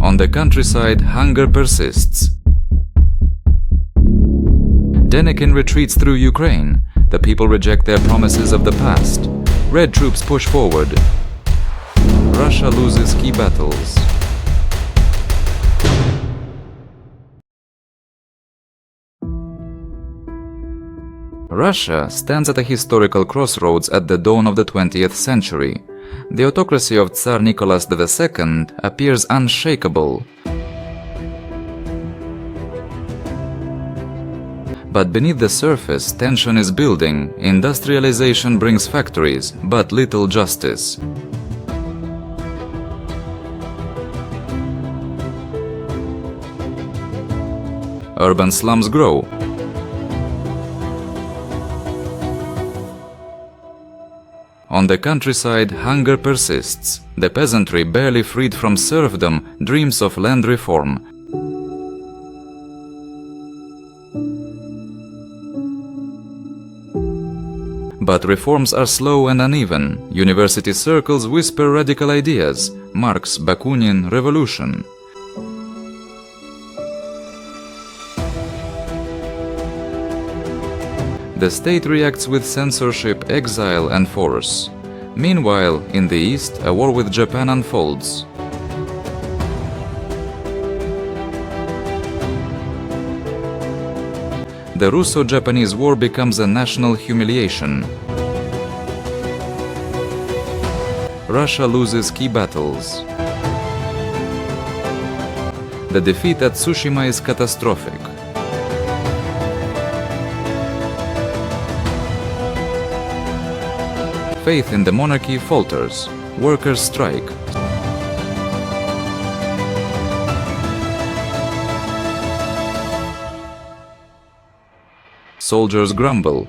On the countryside, hunger persists. Denikin retreats through Ukraine. The people reject their promises of the past. Red troops push forward. Russia loses key battles. Russia stands at a historical crossroads at the dawn of the 20th century. The autocracy of Tsar Nicholas II appears unshakable. But beneath the surface, tension is building. Industrialization brings factories, but little justice. Urban slums grow. On the countryside, hunger persists. The peasantry, barely freed from serfdom, dreams of land reform. But reforms are slow and uneven. University circles whisper radical ideas. Marx, Bakunin, revolution. The state reacts with censorship, exile and force. Meanwhile, in the east, a war with Japan unfolds. The Russo-Japanese War becomes a national humiliation. Russia loses key battles. The defeat at Tsushima is catastrophic. Faith in the monarchy falters. Workers strike. Soldiers grumble.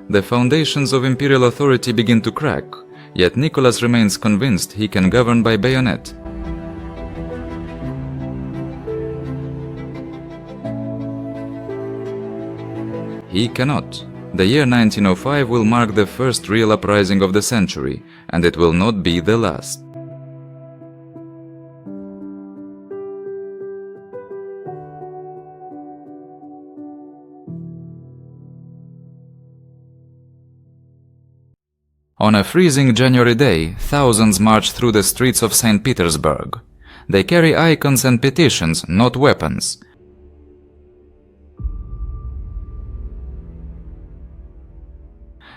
The foundations of imperial authority begin to crack, yet Nicholas remains convinced he can govern by bayonet. He cannot. The year 1905 will mark the first real uprising of the century, and it will not be the last. On a freezing January day, thousands march through the streets of St. Petersburg. They carry icons and petitions, not weapons.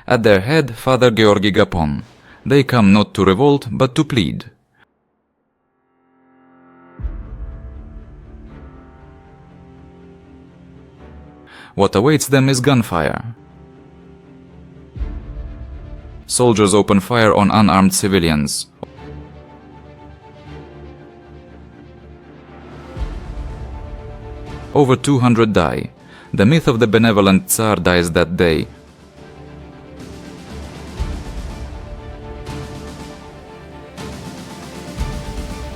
At their head, Father Georgy Gapon. They come not to revolt, but to plead. What awaits them is gunfire. Soldiers open fire on unarmed civilians. Over 200 die. The myth of the benevolent Tsar dies that day.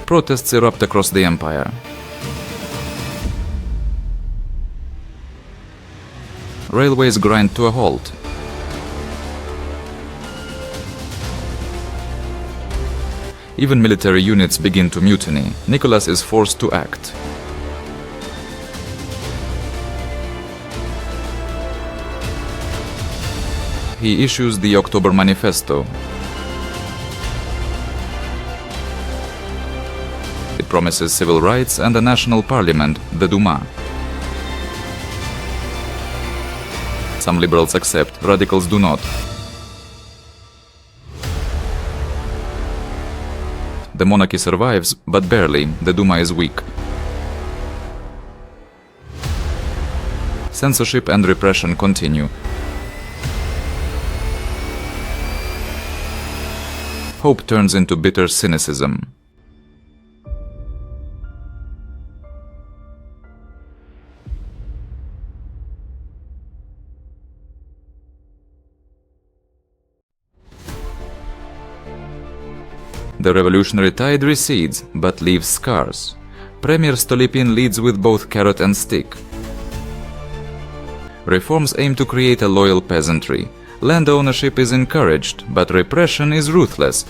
Protests erupt across the empire. Railways grind to a halt. Even military units begin to mutiny. Nicholas is forced to act. He issues the October Manifesto. It promises civil rights and a national parliament, the Duma. Some liberals accept, radicals do not. The monarchy survives, but barely. The Duma is weak. Censorship and repression continue. Hope turns into bitter cynicism. The revolutionary tide recedes, but leaves scars. Premier Stolypin leads with both carrot and stick. Reforms aim to create a loyal peasantry. Land ownership is encouraged, but repression is ruthless.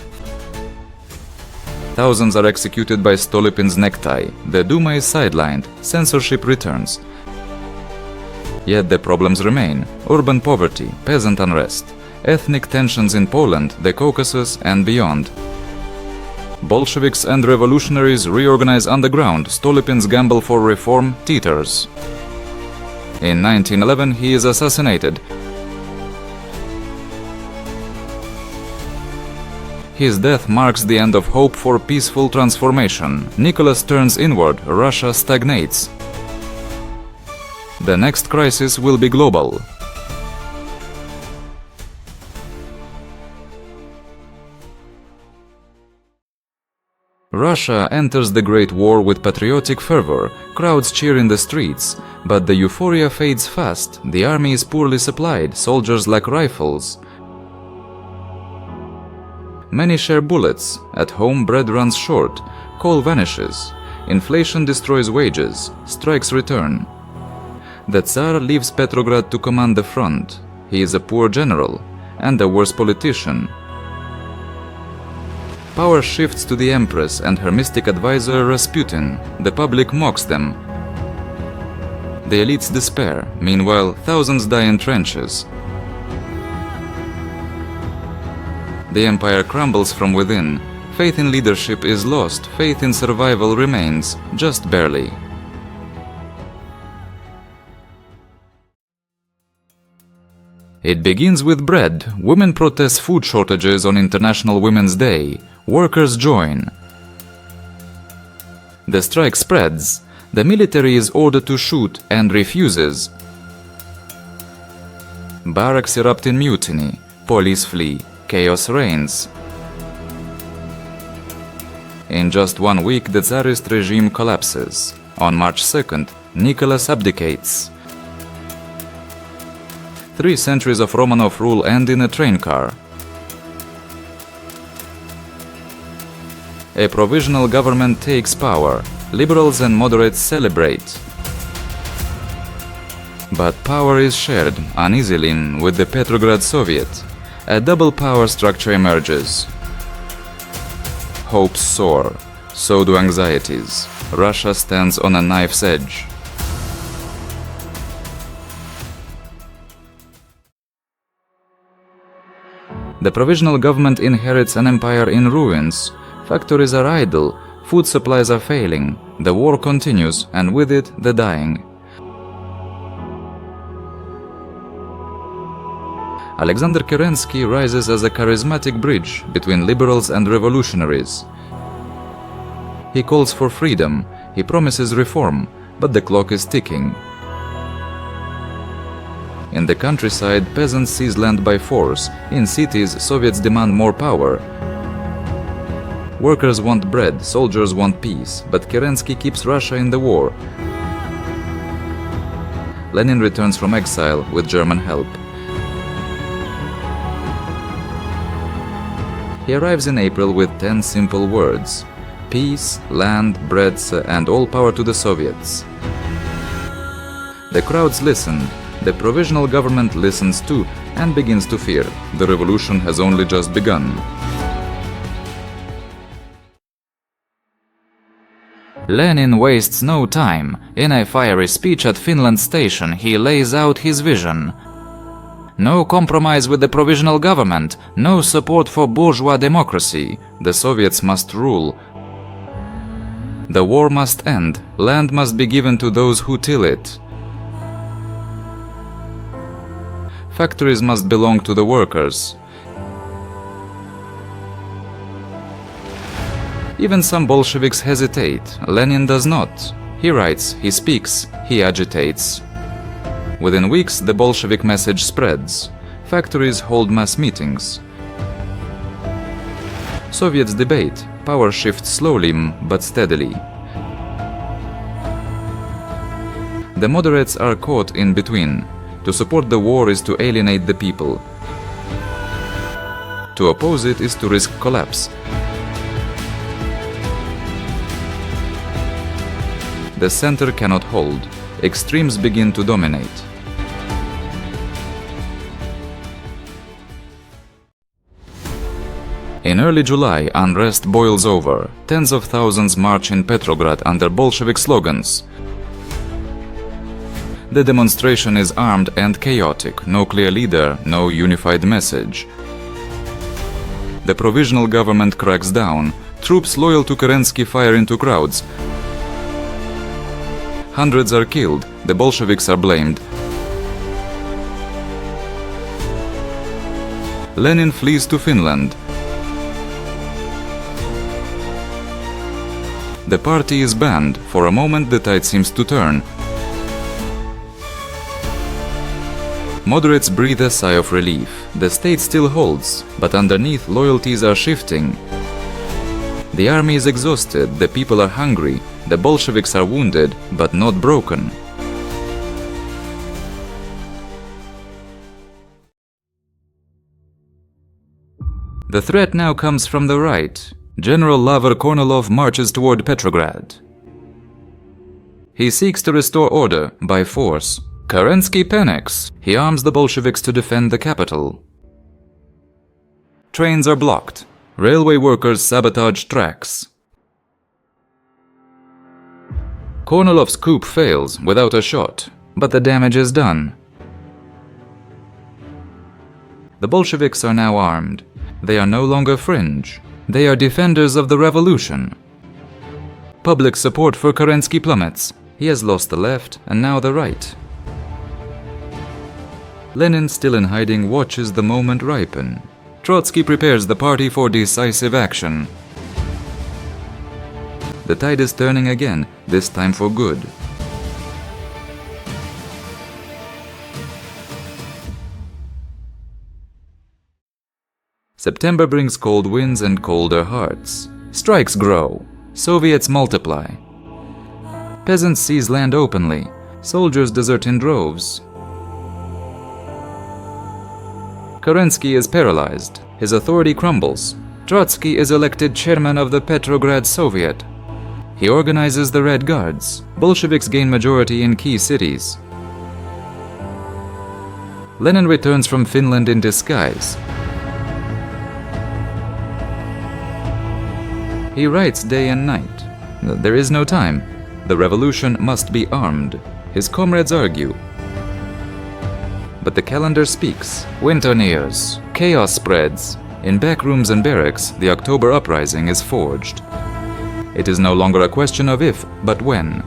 Thousands are executed by Stolypin's necktie. The Duma is sidelined. Censorship returns. Yet the problems remain: urban poverty, peasant unrest, ethnic tensions in Poland, the Caucasus and beyond. Bolsheviks and revolutionaries reorganize underground. Stolypin's gamble for reform teeters. In 1911 he is assassinated. His death marks the end of hope for peaceful transformation. Nicholas turns inward. Russia stagnates. The next crisis will be global. Russia enters the Great War with patriotic fervor. Crowds cheer in the streets, but the euphoria fades fast. The army is poorly supplied. Soldiers lack rifles. Many share bullets. At home, bread runs short. Coal vanishes. Inflation destroys wages. Strikes return. The Tsar leaves Petrograd to command the front. He is a poor general and a worse politician. Power shifts to the Empress and her mystic advisor Rasputin. The public mocks them. The elites despair. Meanwhile, thousands die in trenches. The empire crumbles from within. Faith in leadership is lost. Faith in survival remains, just barely. It begins with bread. Women protest food shortages on International Women's Day. Workers join. The strike spreads. The military is ordered to shoot and refuses. Barracks erupt in mutiny. Police flee. Chaos reigns. In just 1 week, the Tsarist regime collapses. On March 2nd, Nicholas abdicates. 3 centuries of Romanov rule end in a train car. A provisional government takes power. Liberals and moderates celebrate. But power is shared uneasily with the Petrograd Soviet. A double power structure emerges. Hopes soar. So do anxieties. Russia stands on a knife's edge. The provisional government inherits an empire in ruins. Factories are idle, food supplies are failing, the war continues, and with it, the dying. Alexander Kerensky rises as a charismatic bridge between liberals and revolutionaries. He calls for freedom, he promises reform, but the clock is ticking. In the countryside, peasants seize land by force. In cities, Soviets demand more power. Workers want bread, soldiers want peace, but Kerensky keeps Russia in the war. Lenin returns from exile with German help. He arrives in April with 10 simple words: peace, land, bread, and all power to the Soviets. The crowds listened. The provisional government listens too and begins to fear. The revolution has only just begun. Lenin wastes no time. In a fiery speech at Finland Station, he lays out his vision. No compromise with the provisional government, no support for bourgeois democracy. The Soviets must rule. The war must end. Land must be given to those who till it. Factories must belong to the workers. Even some Bolsheviks hesitate. Lenin does not. He writes, he speaks, he agitates. Within weeks, the Bolshevik message spreads. Factories hold mass meetings. Soviets debate. Power shifts slowly but steadily. The moderates are caught in between. To support the war is to alienate the people. To oppose it is to risk collapse. the center cannot hold. Extremes begin to dominate. In early July, unrest boils over. Tens of thousands march in Petrograd under Bolshevik slogans. The demonstration is armed and chaotic, no clear leader, no unified message. The provisional government cracks down. Troops loyal to Kerensky fire into crowds. Hundreds are killed. The Bolsheviks are blamed. Lenin flees to Finland. The party is banned. For a moment the tide seems to turn. Moderates breathe a sigh of relief. The state still holds, but underneath loyalties are shifting. The army is exhausted, the people are hungry, the Bolsheviks are wounded, but not broken. The threat now comes from the right. General Lavr Kornilov marches toward Petrograd. He seeks to restore order by force. Kerensky panics. He arms the Bolsheviks to defend the capital. Trains are blocked. Railway workers sabotage tracks. Kornilov's coup fails without a shot, but the damage is done. The Bolsheviks are now armed. They are no longer fringe. They are defenders of the revolution. Public support for Kerensky plummets. He has lost the left and now the right. Lenin, still in hiding, watches the moment ripen. Trotsky prepares the party for decisive action. The tide is turning again, this time for good. September brings cold winds and colder hearts. Strikes grow. Soviets multiply. Peasants seize land openly. Soldiers desert in droves. Kerensky is paralyzed. His authority crumbles. Trotsky is elected chairman of the Petrograd Soviet. He organizes the Red Guards. Bolsheviks gain majority in key cities. Lenin returns from Finland in disguise. He writes day and night. There is no time. The revolution must be armed. His comrades argue. But the calendar speaks. Winter nears. Chaos spreads. In backrooms and barracks, the October uprising is forged. It is no longer a question of if, but when.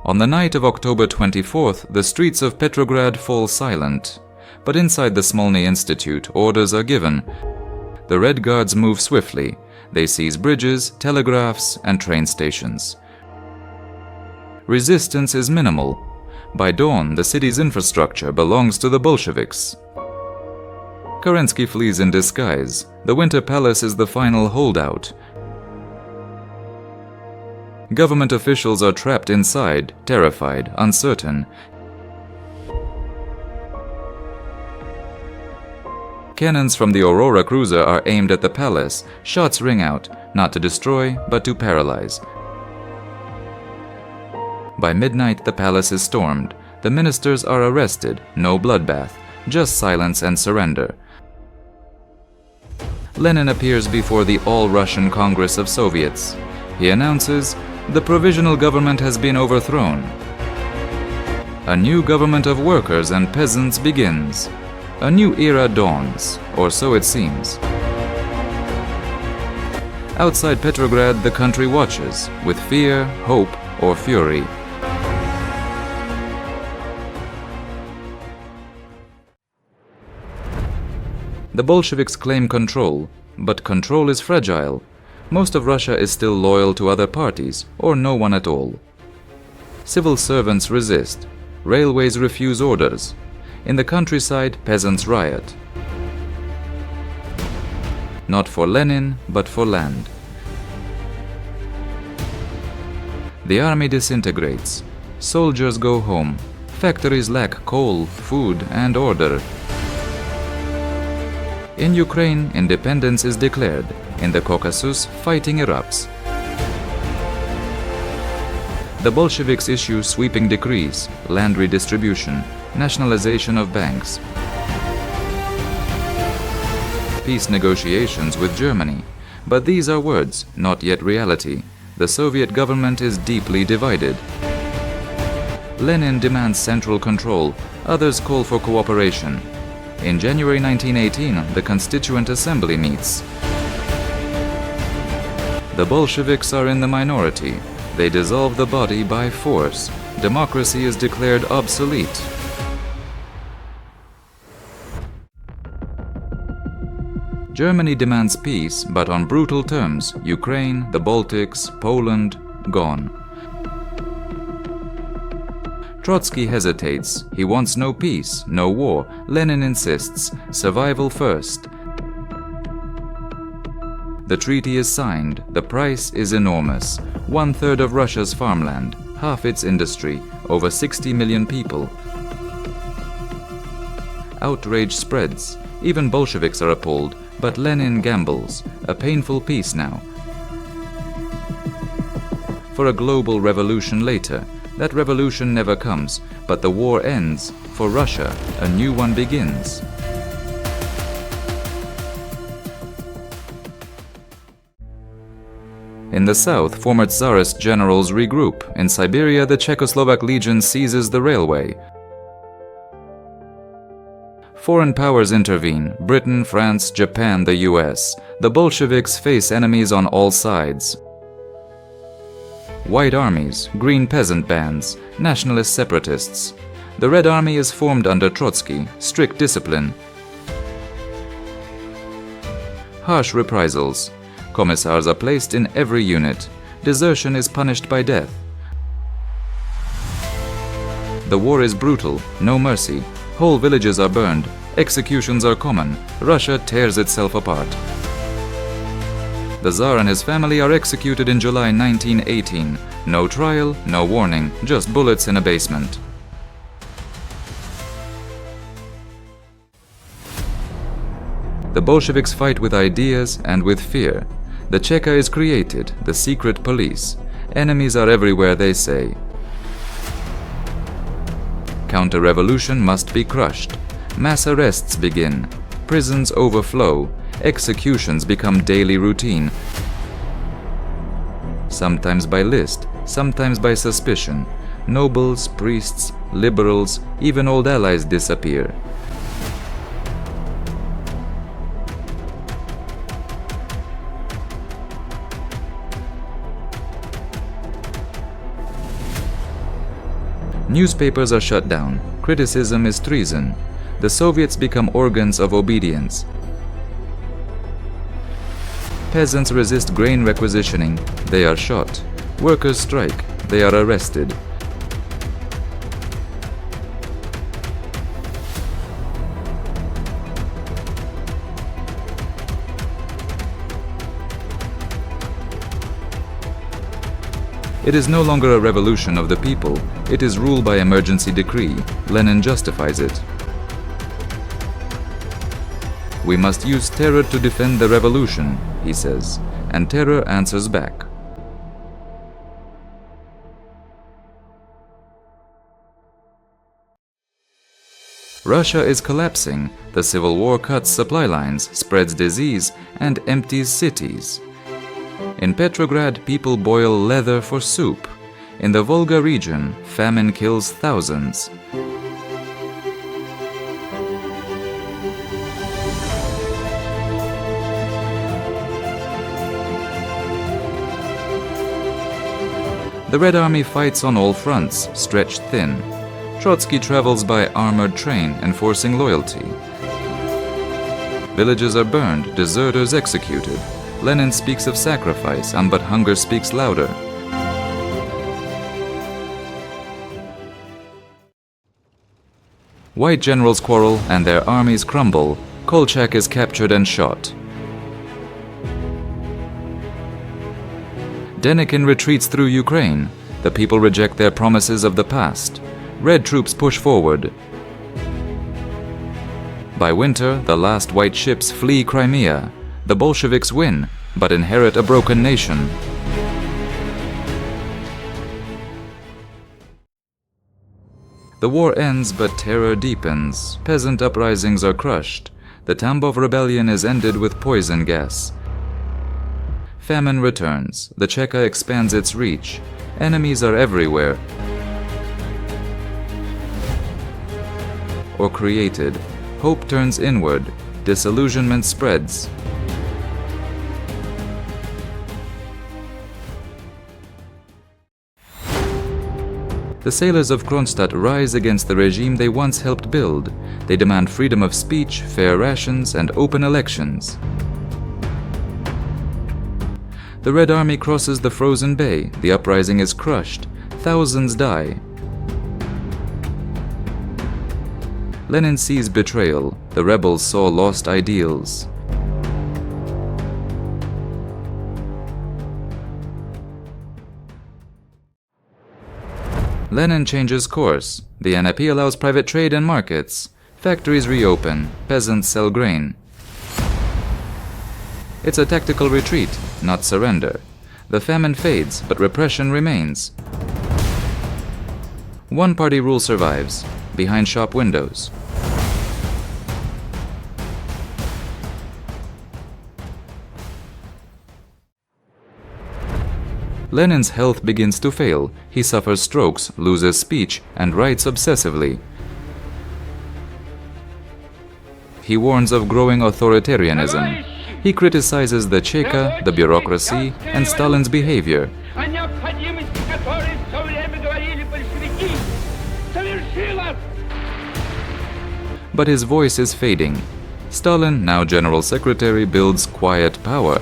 On the night of October 24th, the streets of Petrograd fall silent. But inside the Smolny Institute, orders are given. The Red Guards move swiftly. They seize bridges, telegraphs, and train stations. Resistance is minimal. By dawn, the city's infrastructure belongs to the Bolsheviks. Kerensky flees in disguise. The Winter Palace is the final holdout. Government officials are trapped inside, terrified, uncertain. Cannons from the Aurora cruiser are aimed at the palace. Shots ring out, not to destroy, but to paralyze. By midnight, the palace is stormed. The ministers are arrested. No bloodbath, just silence and surrender. Lenin appears before the All-Russian Congress of Soviets. He announces, "The provisional government has been overthrown. A new government of workers and peasants begins. A new era dawns, or so it seems." Outside Petrograd, the country watches, with fear, hope, or fury. The Bolsheviks claim control, but control is fragile. Most of Russia is still loyal to other parties, or no one at all. Civil servants resist. Railways refuse orders. In the countryside, peasants riot. Not for Lenin, but for land. The army disintegrates. Soldiers go home. Factories lack coal, food, and order. In Ukraine, independence is declared. In the Caucasus, fighting erupts. The Bolsheviks issue sweeping decrees, land redistribution, nationalization of banks. Peace negotiations with Germany. But these are words, not yet reality. The Soviet government is deeply divided. Lenin demands central control, others call for cooperation. In January 1918, the Constituent Assembly meets. The Bolsheviks are in the minority. They dissolve the body by force. Democracy is declared obsolete. Germany demands peace, but on brutal terms. Ukraine, the Baltics, Poland, gone. Trotsky hesitates. He wants no peace, no war. Lenin insists, survival first. The treaty is signed. The price is enormous. 1/3 of Russia's farmland, half its industry, over 60 million people. Outrage spreads. Even Bolsheviks are appalled, but Lenin gambles. A painful peace now. For a global revolution later. That revolution never comes, but the war ends. For Russia, a new one begins. In the south, former Tsarist generals regroup. In Siberia, the Czechoslovak Legion seizes the railway. Foreign powers intervene: Britain, France, Japan, the US. The Bolsheviks face enemies on all sides. White armies, green peasant bands, nationalist separatists. The Red Army is formed under Trotsky, strict discipline. Harsh reprisals. Commissars are placed in every unit. Desertion is punished by death. The war is brutal, no mercy. Whole villages are burned. Executions are common. Russia tears itself apart. The Tsar and his family are executed in July 1918. No trial, no warning, just bullets in a basement. The Bolsheviks fight with ideas and with fear. The Cheka is created, the secret police. Enemies are everywhere, they say. Counter-revolution must be crushed. Mass arrests begin. Prisons overflow. Executions become daily routine. Sometimes by list, sometimes by suspicion. Nobles, priests, liberals, even old allies disappear. Newspapers are shut down. Criticism is treason. The Soviets become organs of obedience. Peasants resist grain requisitioning. They are shot. Workers strike. They are arrested. It is no longer a revolution of the people. It is rule by emergency decree. Lenin justifies it. We must use terror to defend the revolution, he says, and terror answers back. Russia is collapsing. The civil war cuts supply lines, spreads disease, and empties cities. In Petrograd, people boil leather for soup. In the Volga region, famine kills thousands. The Red Army fights on all fronts, stretched thin. Trotsky travels by armored train, enforcing loyalty. Villages are burned, deserters executed. Lenin speaks of sacrifice, but hunger speaks louder. White generals quarrel and their armies crumble. Kolchak is captured and shot. Denikin retreats through Ukraine. The people reject their promises of the past. Red troops push forward. By winter, the last white ships flee Crimea. The Bolsheviks win, but inherit a broken nation. The war ends, but terror deepens. Peasant uprisings are crushed. The Tambov rebellion is ended with poison gas. Famine returns. The Cheka expands its reach. Enemies are everywhere, or created. Hope turns inward. Disillusionment spreads. The sailors of Kronstadt rise against the regime they once helped build. They demand freedom of speech, fair rations, and open elections. The Red Army crosses the frozen bay. The uprising is crushed. Thousands die. Lenin sees betrayal. The rebels saw lost ideals. Lenin changes course. The NIP allows private trade and markets. Factories reopen. Peasants sell grain. It's a tactical retreat, not surrender. The famine fades, but repression remains. One-party rule survives, behind shop windows. Lenin's health begins to fail. He suffers strokes, loses speech, and writes obsessively. He warns of growing authoritarianism. He criticizes the Cheka, the bureaucracy, and Stalin's behavior. But his voice is fading. Stalin, now General Secretary, builds quiet power.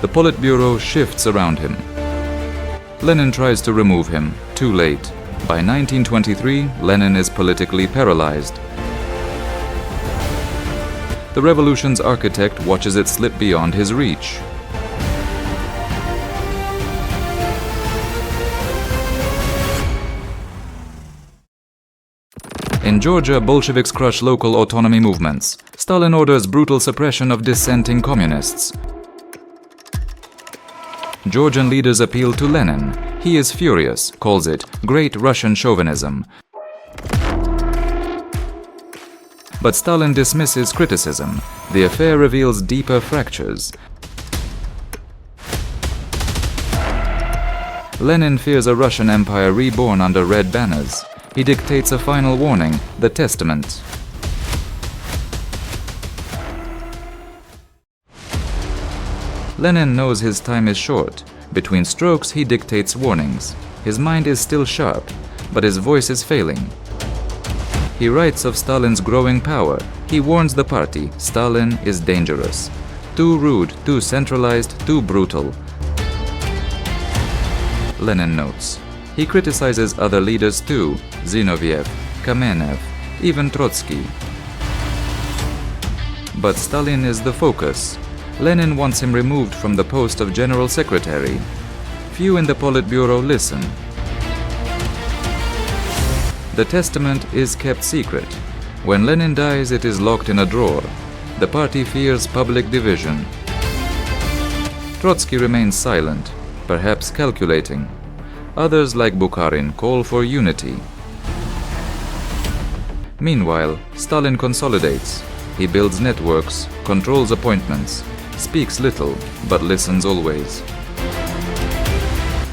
The Politburo shifts around him. Lenin tries to remove him, too late. By 1923, Lenin is politically paralyzed. The revolution's architect watches it slip beyond his reach. In Georgia, Bolsheviks crush local autonomy movements. Stalin orders brutal suppression of dissenting communists. Georgian leaders appeal to Lenin. He is furious, calls it Great Russian Chauvinism. But Stalin dismisses criticism. The affair reveals deeper fractures. Lenin fears a Russian empire reborn under red banners. He dictates a final warning, the Testament. Lenin knows his time is short. Between strokes, he dictates warnings. His mind is still sharp, but his voice is failing. He writes of Stalin's growing power. He warns the party, Stalin is dangerous. Too rude, too centralized, too brutal. Lenin notes. He criticizes other leaders too, Zinoviev, Kamenev, even Trotsky. But Stalin is the focus. Lenin wants him removed from the post of General Secretary. Few in the Politburo listen. The testament is kept secret. When Lenin dies, it is locked in a drawer. The party fears public division. Trotsky remains silent, perhaps calculating. Others, like Bukharin, call for unity. Meanwhile, Stalin consolidates. He builds networks, controls appointments, speaks little, but listens always.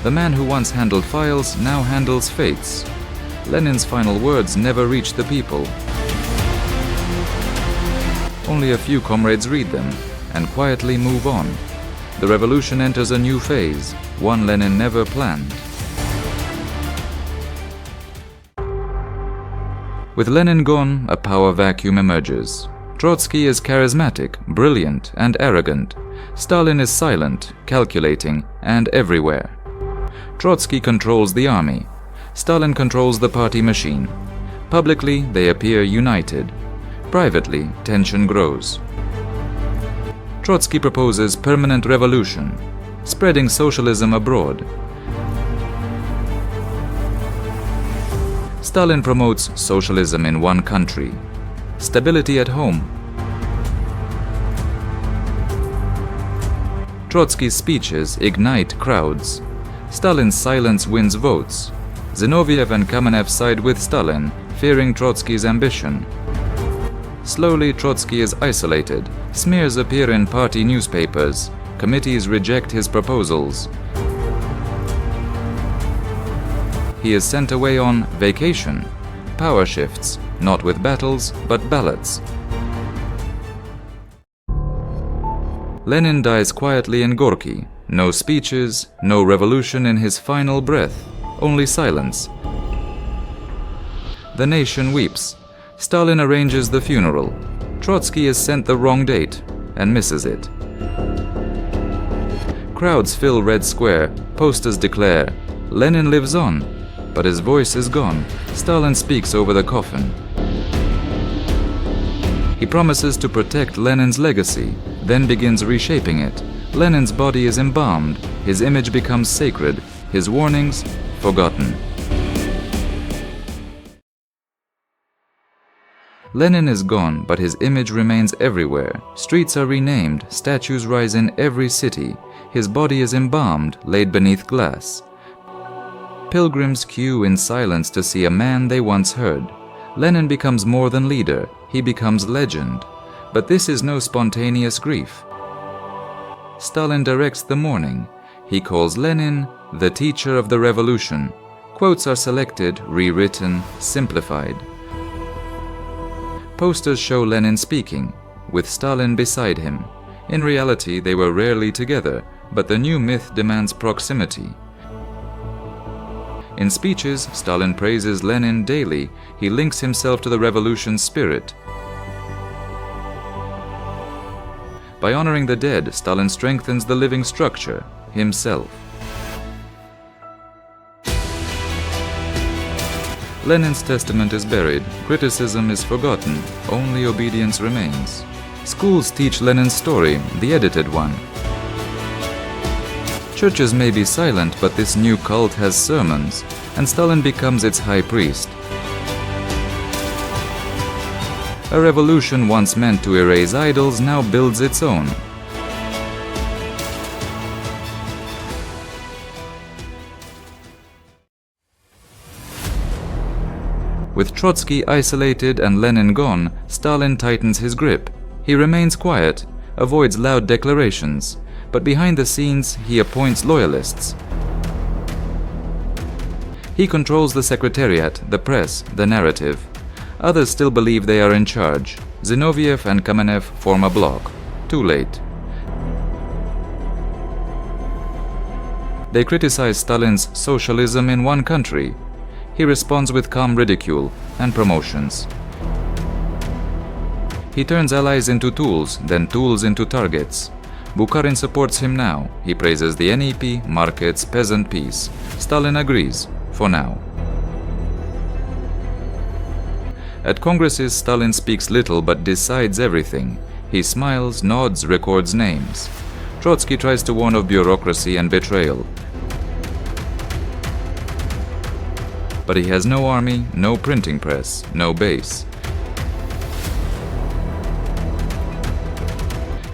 The man who once handled files now handles fates. Lenin's final words never reach the people. Only a few comrades read them and quietly move on. The revolution enters a new phase, one Lenin never planned. With Lenin gone, a power vacuum emerges. Trotsky is charismatic, brilliant, and arrogant. Stalin is silent, calculating, and everywhere. Trotsky controls the army. Stalin controls the party machine. Publicly, they appear united. Privately, tension grows. Trotsky proposes permanent revolution, spreading socialism abroad. Stalin promotes socialism in one country. Stability at home, Trotsky's speeches ignite crowds. Stalin's silence wins votes. Zinoviev and Kamenev side with Stalin, fearing Trotsky's ambition. Slowly, Trotsky is isolated. Smears appear in party newspapers. Committees reject his proposals. He is sent away on vacation. Power shifts, not with battles, but ballots. Lenin dies quietly in Gorky. No speeches, no revolution in his final breath, only silence. The nation weeps. Stalin arranges the funeral. Trotsky is sent the wrong date and misses it. Crowds fill Red Square. Posters declare, "Lenin lives on," but his voice is gone. Stalin speaks over the coffin. He promises to protect Lenin's legacy, then begins reshaping it. Lenin's body is embalmed. His image becomes sacred. His warnings, forgotten. Lenin is gone, but his image remains everywhere. Streets are renamed, statues rise in every city. His body is embalmed, laid beneath glass. Pilgrims queue in silence to see a man they once heard. Lenin becomes more than leader, he becomes legend. But this is no spontaneous grief. Stalin directs the mourning. He calls Lenin the teacher of the revolution. Quotes are selected, rewritten, simplified. Posters show Lenin speaking, with Stalin beside him. In reality, they were rarely together, but the new myth demands proximity. In speeches, Stalin praises Lenin daily. He links himself to the revolution's spirit. By honoring the dead, Stalin strengthens the living structure, himself. Lenin's testament is buried, criticism is forgotten, only obedience remains. Schools teach Lenin's story, the edited one. Churches may be silent, but this new cult has sermons, and Stalin becomes its high priest. A revolution once meant to erase idols now builds its own. With Trotsky isolated and Lenin gone, Stalin tightens his grip. He remains quiet, avoids loud declarations, but behind the scenes he appoints loyalists. He controls the secretariat, the press, the narrative. Others still believe they are in charge. Zinoviev and Kamenev form a bloc. Too late. They criticize Stalin's socialism in one country. He responds with calm ridicule and promotions. He turns allies into tools, then tools into targets. Bukharin supports him now. He praises the NEP, markets, peasant peace. Stalin agrees, for now. At congresses, Stalin speaks little but decides everything. He smiles, nods, records names. Trotsky tries to warn of bureaucracy and betrayal. But he has no army, no printing press, no base.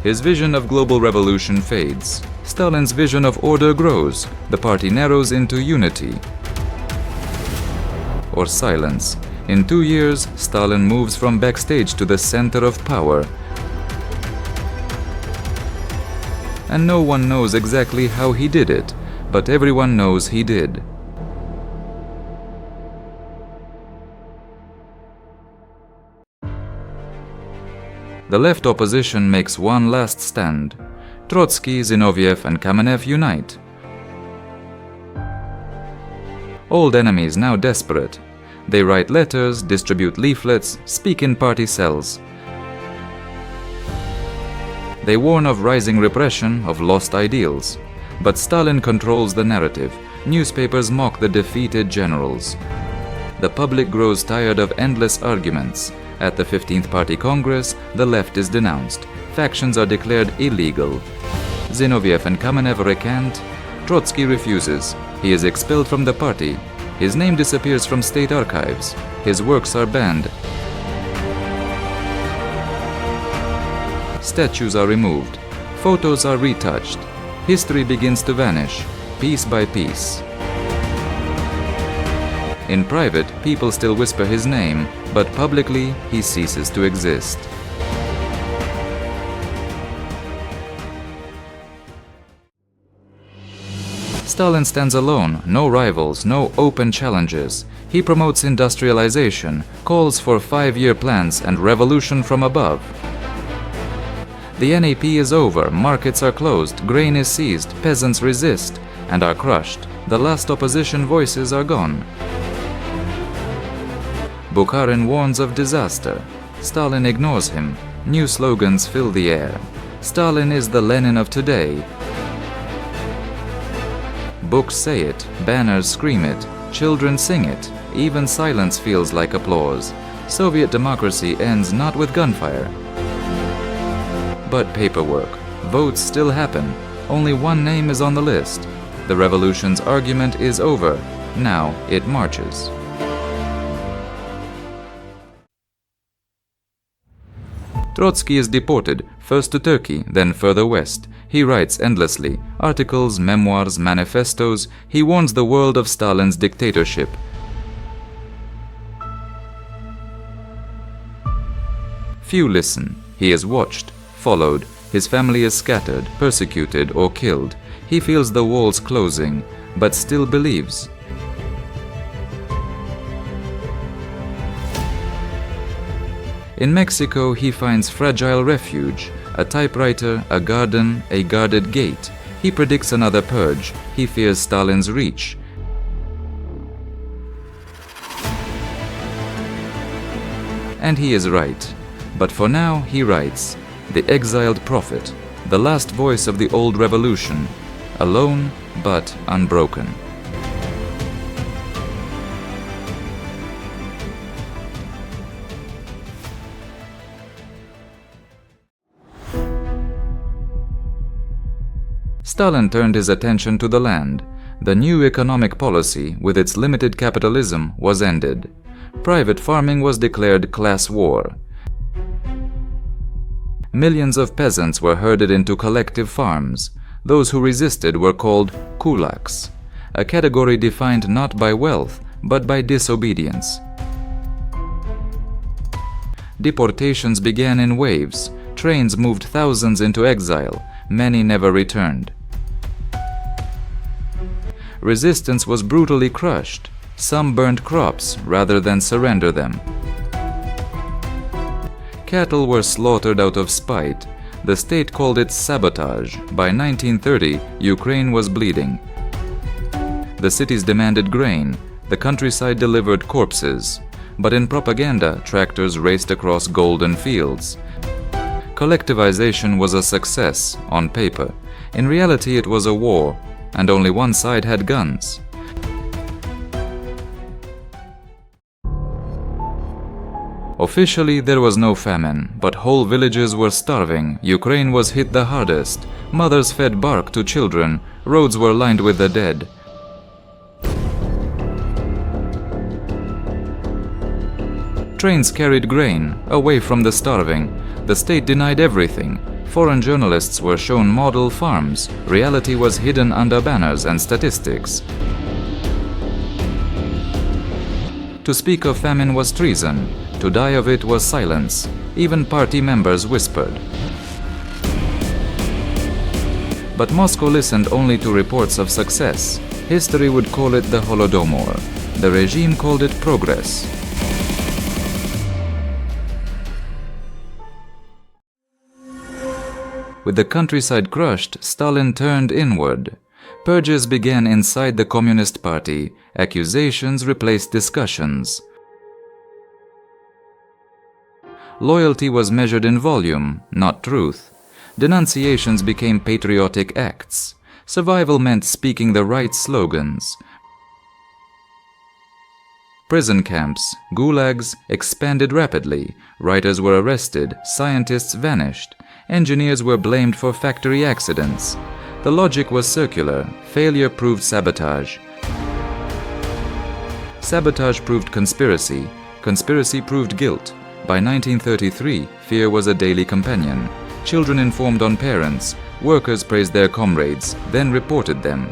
His vision of global revolution fades. Stalin's vision of order grows. The party narrows into unity or silence. In 2 years, Stalin moves from backstage to the center of power. And no one knows exactly how he did it, but everyone knows he did. The left opposition makes one last stand. Trotsky, Zinoviev and Kamenev unite. Old enemies now desperate. They write letters, distribute leaflets, speak in party cells. They warn of rising repression, of lost ideals. But Stalin controls the narrative. Newspapers mock the defeated generals. The public grows tired of endless arguments. At the 15th Party Congress, the left is denounced. Factions are declared illegal. Zinoviev and Kamenev recant. Trotsky refuses. He is expelled from the party. His name disappears from state archives. His works are banned. Statues are removed. Photos are retouched. History begins to vanish, piece by piece. In private, people still whisper his name, but publicly he ceases to exist. Stalin stands alone, no rivals, no open challenges. He promotes industrialization, calls for 5-year plans and revolution from above. The NAP is over, markets are closed, grain is seized, peasants resist and are crushed. The last opposition voices are gone. Bukharin warns of disaster. Stalin ignores him. New slogans fill the air. Stalin is the Lenin of today. Books say it, banners scream it, children sing it, even silence feels like applause. Soviet democracy ends not with gunfire, but paperwork. Votes still happen. Only one name is on the list. The revolution's argument is over. Now it marches. Trotsky is deported, first to Turkey, then further west. He writes endlessly, articles, memoirs, manifestos. He warns the world of Stalin's dictatorship. Few listen. He is watched, followed. His family is scattered, persecuted, or killed. He feels the walls closing, but still believes. In Mexico, he finds fragile refuge, a typewriter, a garden, a guarded gate. He predicts another purge. He fears Stalin's reach. And he is right. But for now, he writes, the exiled prophet, the last voice of the old revolution, alone but unbroken. Stalin turned his attention to the land. The new economic policy, with its limited capitalism, was ended. Private farming was declared class war. Millions of peasants were herded into collective farms. Those who resisted were called kulaks, a category defined not by wealth, but by disobedience. Deportations began in waves. Trains moved thousands into exile. Many never returned. Resistance was brutally crushed. Some burned crops rather than surrender them. Cattle were slaughtered out of spite. The state called it sabotage. By 1930, Ukraine was bleeding. The cities demanded grain. The countryside delivered corpses. But in propaganda, tractors raced across golden fields. Collectivization was a success on paper. In reality, it was a war, and only one side had guns. Officially, there was no famine, but whole villages were starving. Ukraine was hit the hardest. Mothers fed bark to children. Roads were lined with the dead. Trains carried grain, away from the starving. The state denied everything. Foreign journalists were shown model farms. Reality was hidden under banners and statistics. To speak of famine was treason. To die of it was silence. Even party members whispered. But Moscow listened only to reports of success. History would call it the Holodomor. The regime called it progress. With the countryside crushed, Stalin turned inward. Purges began inside the Communist Party. Accusations replaced discussions. Loyalty was measured in volume, not truth. Denunciations became patriotic acts. Survival meant speaking the right slogans. Prison camps, gulags, expanded rapidly. Writers were arrested, scientists vanished. Engineers were blamed for factory accidents. The logic was circular. Failure proved sabotage. Sabotage proved conspiracy. Conspiracy proved guilt. By 1933, fear was a daily companion. Children informed on parents. Workers praised their comrades, then reported them.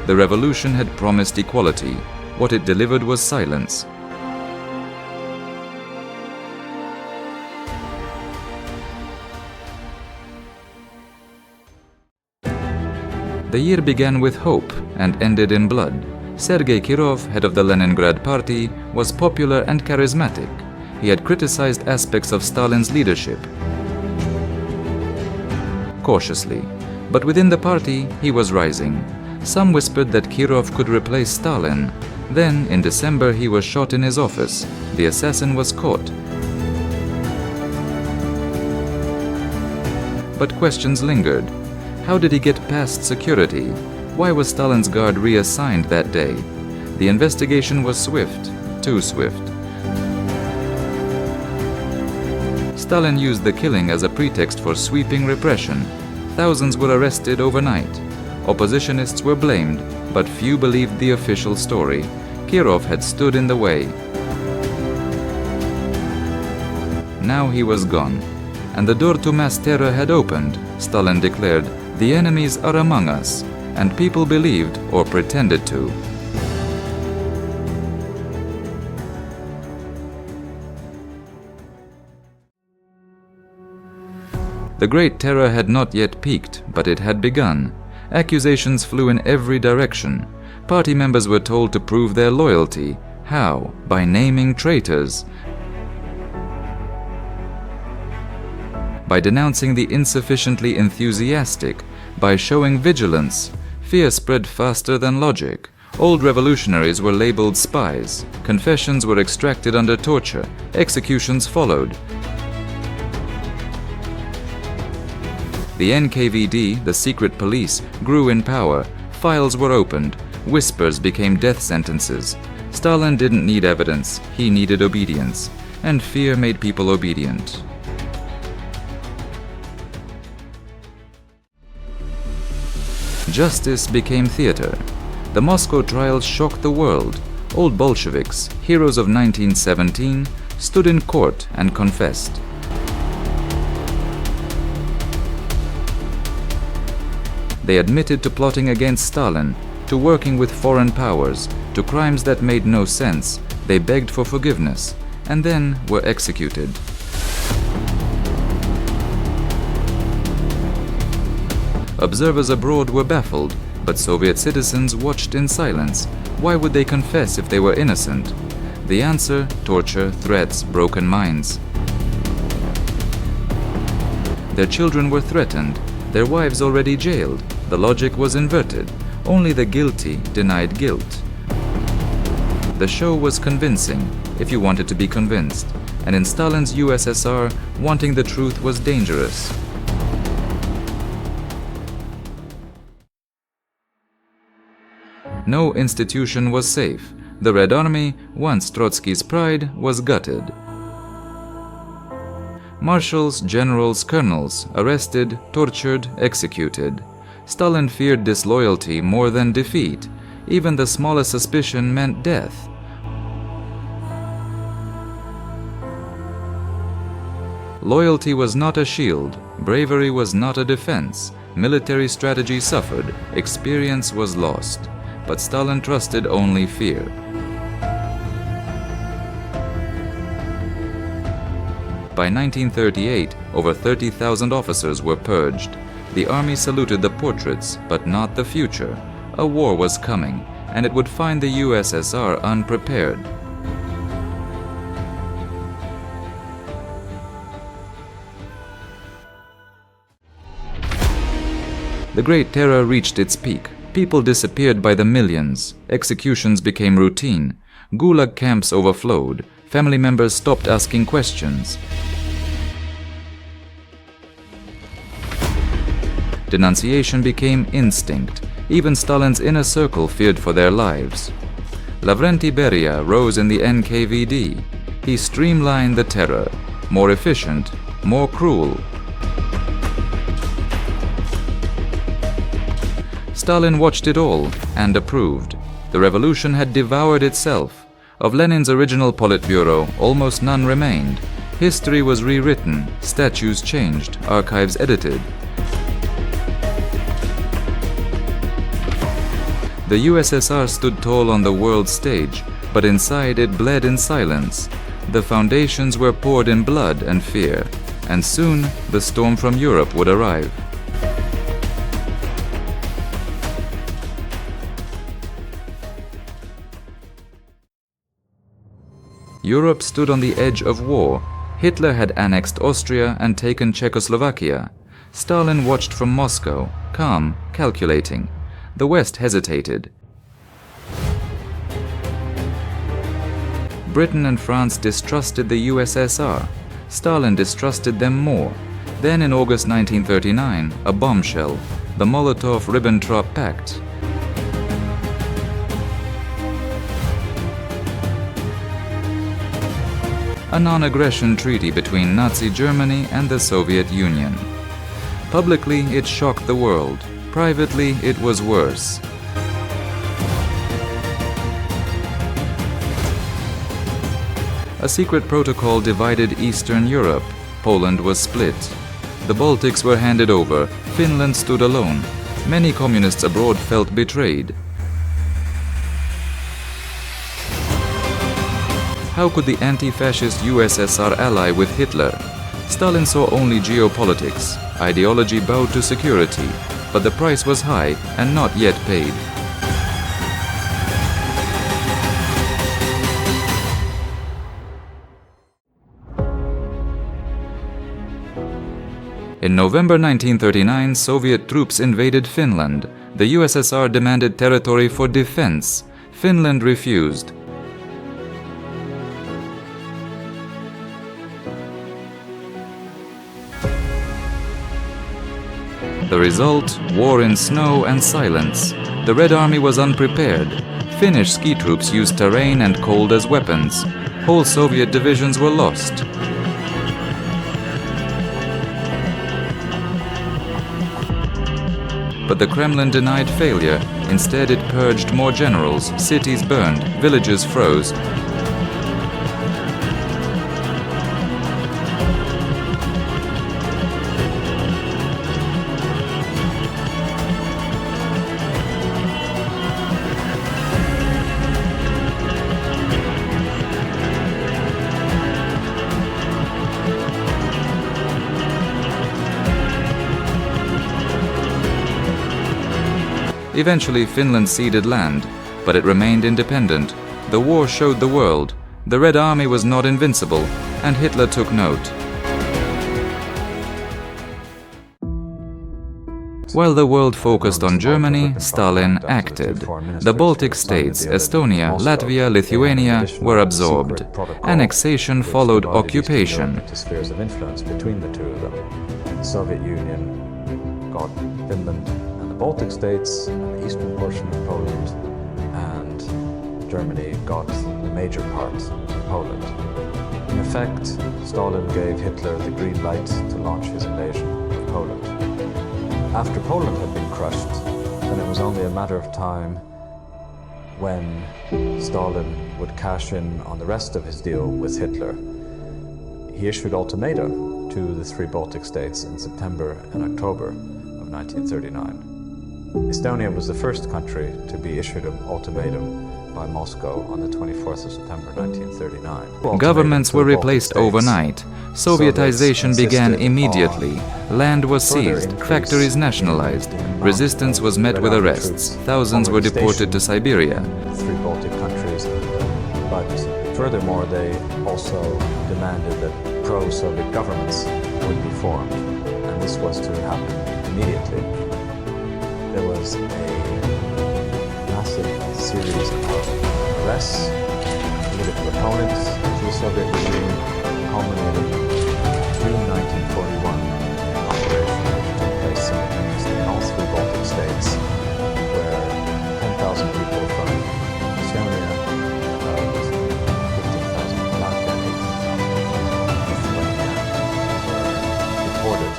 The revolution had promised equality. What it delivered was silence. The year began with hope and ended in blood. Sergei Kirov, head of the Leningrad party, was popular and charismatic. He had criticized aspects of Stalin's leadership cautiously, but within the party he was rising. Some whispered that Kirov could replace Stalin. Then, in December, he was shot in his office. The assassin was caught. But questions lingered. How did he get past security? Why was Stalin's guard reassigned that day? The investigation was swift, too swift. Stalin used the killing as a pretext for sweeping repression. Thousands were arrested overnight. Oppositionists were blamed, but few believed the official story. Kirov had stood in the way. Now he was gone, and the door to mass terror had opened. Stalin declared, "The enemies are among us," and people believed or pretended to. The Great Terror had not yet peaked, but it had begun. Accusations flew in every direction. Party members were told to prove their loyalty. How? By naming traitors. By denouncing the insufficiently enthusiastic. By showing vigilance. Fear spread faster than logic. Old revolutionaries were labeled spies. Confessions were extracted under torture. Executions followed. The NKVD, the secret police, grew in power. Files were opened. Whispers became death sentences. Stalin didn't need evidence, he needed obedience. And fear made people obedient. Justice became theater. The Moscow trials shocked the world. Old Bolsheviks, heroes of 1917, stood in court and confessed. They admitted to plotting against Stalin, to working with foreign powers, to crimes that made no sense. They begged for forgiveness, and then were executed. Observers abroad were baffled, but Soviet citizens watched in silence. Why would they confess if they were innocent? The answer: torture, threats, broken minds. Their children were threatened, their wives already jailed. The logic was inverted. Only the guilty denied guilt. The show was convincing, if you wanted to be convinced. And in Stalin's USSR, wanting the truth was dangerous. No institution was safe. The Red Army, once Trotsky's pride, was gutted. Marshals, generals, colonels, arrested, tortured, executed. Stalin feared disloyalty more than defeat. Even the smallest suspicion meant death. Loyalty was not a shield. Bravery was not a defense. Military strategy suffered. Experience was lost. But Stalin trusted only fear. By 1938, over 30,000 officers were purged. The army saluted the portraits, but not the future. A war was coming, and it would find the USSR unprepared. The Great Terror reached its peak. People disappeared by the millions. Executions became routine. Gulag camps overflowed. Family members stopped asking questions. Denunciation became instinct. Even Stalin's inner circle feared for their lives. Lavrenti Beria rose in the NKVD. He streamlined the terror. More efficient, more cruel. Stalin watched it all and approved. The revolution had devoured itself. Of Lenin's original Politburo, almost none remained. History was rewritten, statues changed, archives edited. The USSR stood tall on the world stage, but inside it bled in silence. The foundations were poured in blood and fear, and soon the storm from Europe would arrive. Europe stood on the edge of war. Hitler had annexed Austria and taken Czechoslovakia. Stalin watched from Moscow, calm, calculating. The West hesitated. Britain and France distrusted the USSR. Stalin distrusted them more. Then in August 1939, a bombshell, the Molotov-Ribbentrop Pact. A non-aggression treaty between Nazi Germany and the Soviet Union. Publicly, it shocked the world. Privately, it was worse. A secret protocol divided Eastern Europe. Poland was split. The Baltics were handed over. Finland stood alone. Many communists abroad felt betrayed. How could the anti-fascist USSR ally with Hitler? Stalin saw only geopolitics. Ideology bowed to security, but the price was high and not yet paid. In November 1939, Soviet troops invaded Finland. The USSR demanded territory for defense. Finland refused. The result? War in snow and silence. The Red Army was unprepared. Finnish ski troops used terrain and cold as weapons. Whole Soviet divisions were lost. But the Kremlin denied failure. Instead, it purged more generals, cities burned, villages froze. Eventually, Finland ceded land, but it remained independent. The war showed the world. The Red Army was not invincible, and Hitler took note. While the world focused on Germany, Stalin acted. The Baltic states, Estonia, Latvia, Lithuania, were absorbed. Annexation followed occupation. Spheres of influence between the two of them. The Soviet Union got Finland, Baltic states and the eastern portion of Poland, and Germany got the major part of Poland. In effect, Stalin gave Hitler the green light to launch his invasion of Poland. After Poland had been crushed, then it was only a matter of time when Stalin would cash in on the rest of his deal with Hitler. He issued ultimatum to the three Baltic states in September and October of 1939. Estonia was the first country to be issued an ultimatum by Moscow on the 24th of September 1939. Governments were replaced overnight. Sovietization began immediately. Land was seized, factories nationalized. Resistance was met with arrests. Thousands were deported to Siberia. Three Baltic countries, but furthermore they also demanded that pro-Soviet governments would be formed, and this was to happen immediately. There was a massive series of arrests, political opponents to the Soviet regime, culminating in June 1941, an operation which took place simultaneously in all three Baltic states, where 10,000 people from Estonia, about 15,000 from Latvia, and 18,000 from Lithuania were deported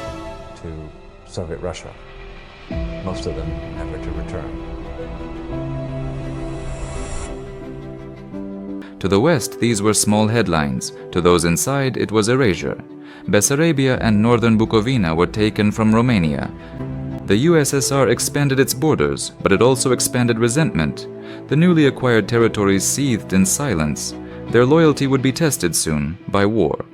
to Soviet Russia. Most of them never to return. To the west, these were small headlines. To those inside, it was erasure. Bessarabia and northern Bukovina were taken from Romania. The USSR expanded its borders, but it also expanded resentment. The newly acquired territories seethed in silence. Their loyalty would be tested soon by war.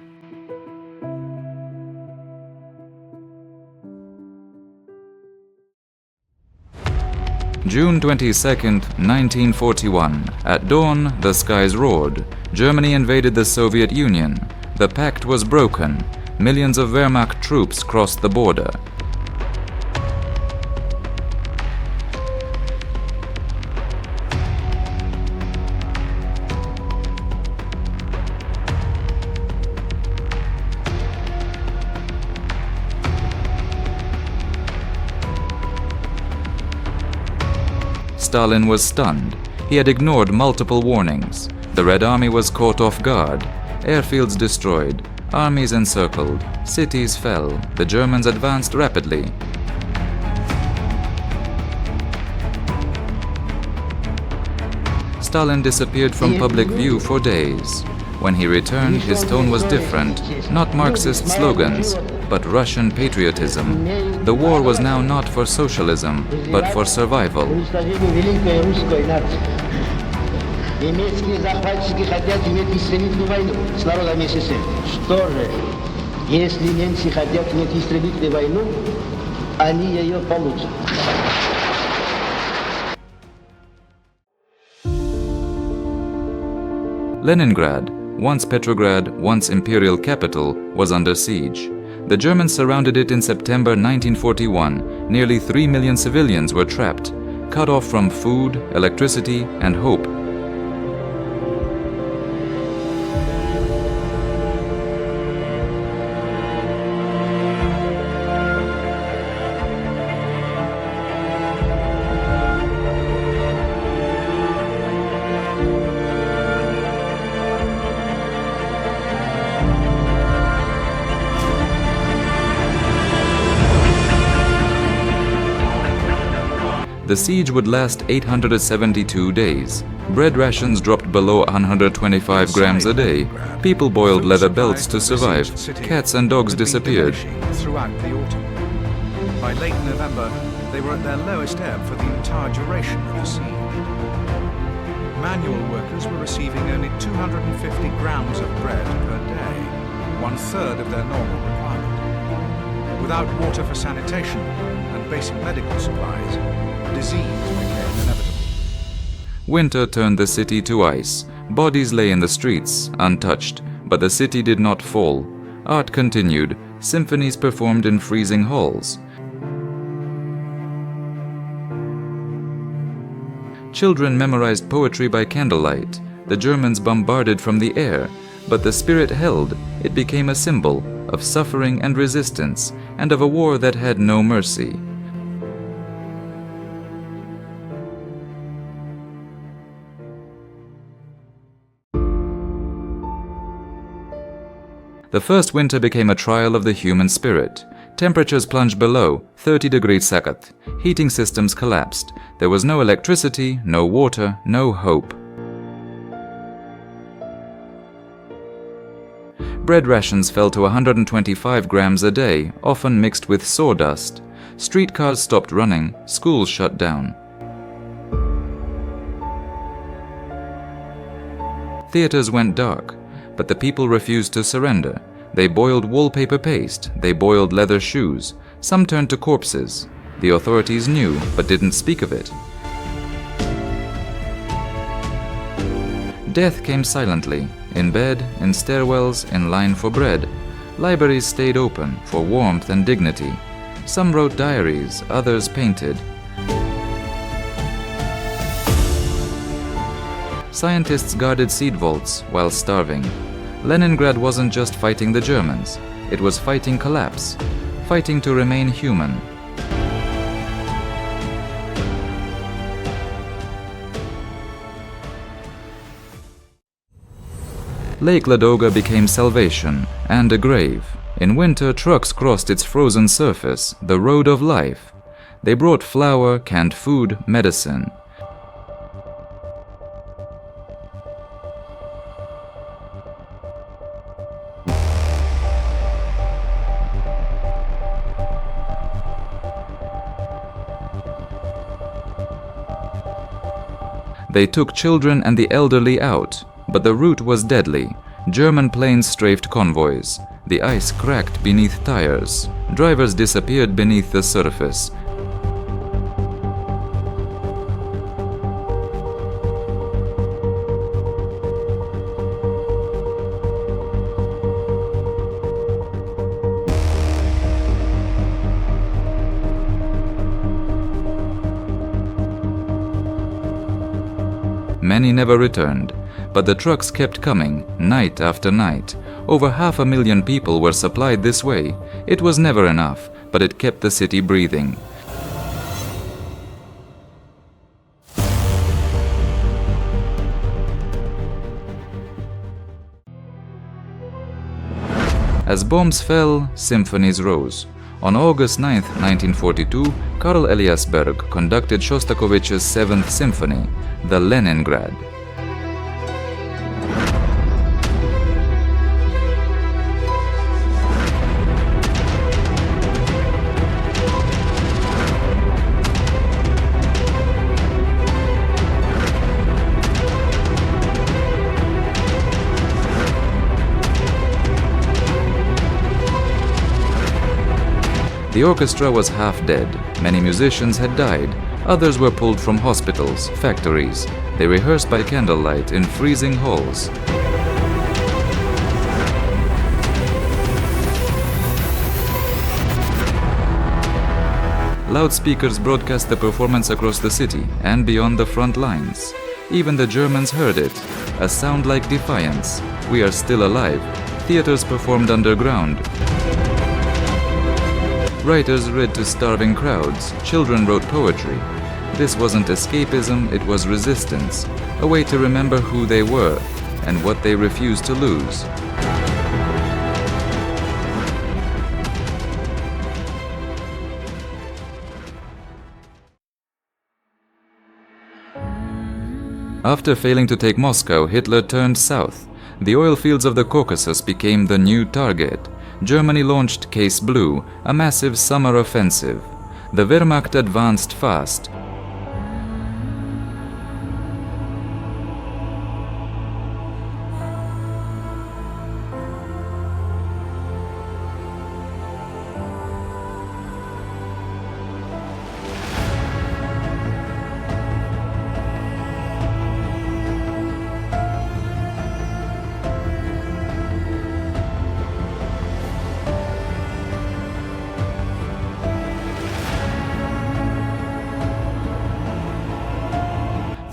June 22, 1941. At dawn, the skies roared. Germany invaded the Soviet Union. The pact was broken. Millions of Wehrmacht troops crossed the border. Stalin was stunned. He had ignored multiple warnings. The Red Army was caught off guard. Airfields destroyed. Armies encircled. Cities fell. The Germans advanced rapidly. Stalin disappeared from public view for days. When he returned, his tone was different. Not Marxist slogans, but Russian patriotism. The war was now not for socialism, but for survival. Немецкие захватчики хотят иметь истребительную войну с народом СССР. Что же, если немцы хотят иметь истребительную войну, они ее получат. Leningrad, once Petrograd, once imperial capital, was under siege. The Germans surrounded it in September 1941. Nearly 3 million civilians were trapped, cut off from food, electricity, and hope. The siege would last 872 days. Bread rations dropped below 125 grams a day. People boiled leather belts to survive. Cats and dogs disappeared. Throughout the autumn. By late November, they were at their lowest ebb for the entire duration of the siege. Manual workers were receiving only 250 grams of bread per day, 1/3 of their normal requirement. Without water for sanitation and basic medical supplies, disease became inevitable. Winter turned the city to ice. Bodies lay in the streets, untouched, but the city did not fall. Art continued. Symphonies performed in freezing halls. Children memorized poetry by candlelight. The Germans bombarded from the air, but the spirit held. It became a symbol of suffering and resistance, and of a war that had no mercy. The first winter became a trial of the human spirit. Temperatures plunged below 30 degrees Celsius. Heating systems collapsed. There was no electricity, no water, no hope. Bread rations fell to 125 grams a day, often mixed with sawdust. Streetcars stopped running, schools shut down. Theaters went dark. But the people refused to surrender. They boiled wallpaper paste, they boiled leather shoes. Some turned to corpses. The authorities knew, but didn't speak of it. Death came silently, in bed, in stairwells, in line for bread. Libraries stayed open for warmth and dignity. Some wrote diaries, others painted. Scientists guarded seed vaults while starving. Leningrad wasn't just fighting the Germans. It was fighting collapse, fighting to remain human. Lake Ladoga became salvation and a grave. In winter, trucks crossed its frozen surface, the road of life. They brought flour, canned food, medicine. They took children and the elderly out, but the route was deadly. German planes strafed convoys. The ice cracked beneath tires. Drivers disappeared beneath the surface. Many never returned, but the trucks kept coming, night after night. Over 500,000 people were supplied this way. It was never enough, but it kept the city breathing. As bombs fell, symphonies rose. On August 9, 1942, Karl Eliasberg conducted Shostakovich's 7th Symphony, the Leningrad. The orchestra was half dead. Many musicians had died. Others were pulled from hospitals, factories. They rehearsed by candlelight in freezing halls. Loudspeakers broadcast the performance across the city and beyond the front lines. Even the Germans heard it. A sound like defiance. We are still alive. Theaters performed underground. Writers read to starving crowds. Children wrote poetry. This wasn't escapism, it was resistance. A way to remember who they were and what they refused to lose. After failing to take Moscow, Hitler turned south. The oil fields of the Caucasus became the new target. Germany launched Case Blue, a massive summer offensive. The Wehrmacht advanced fast.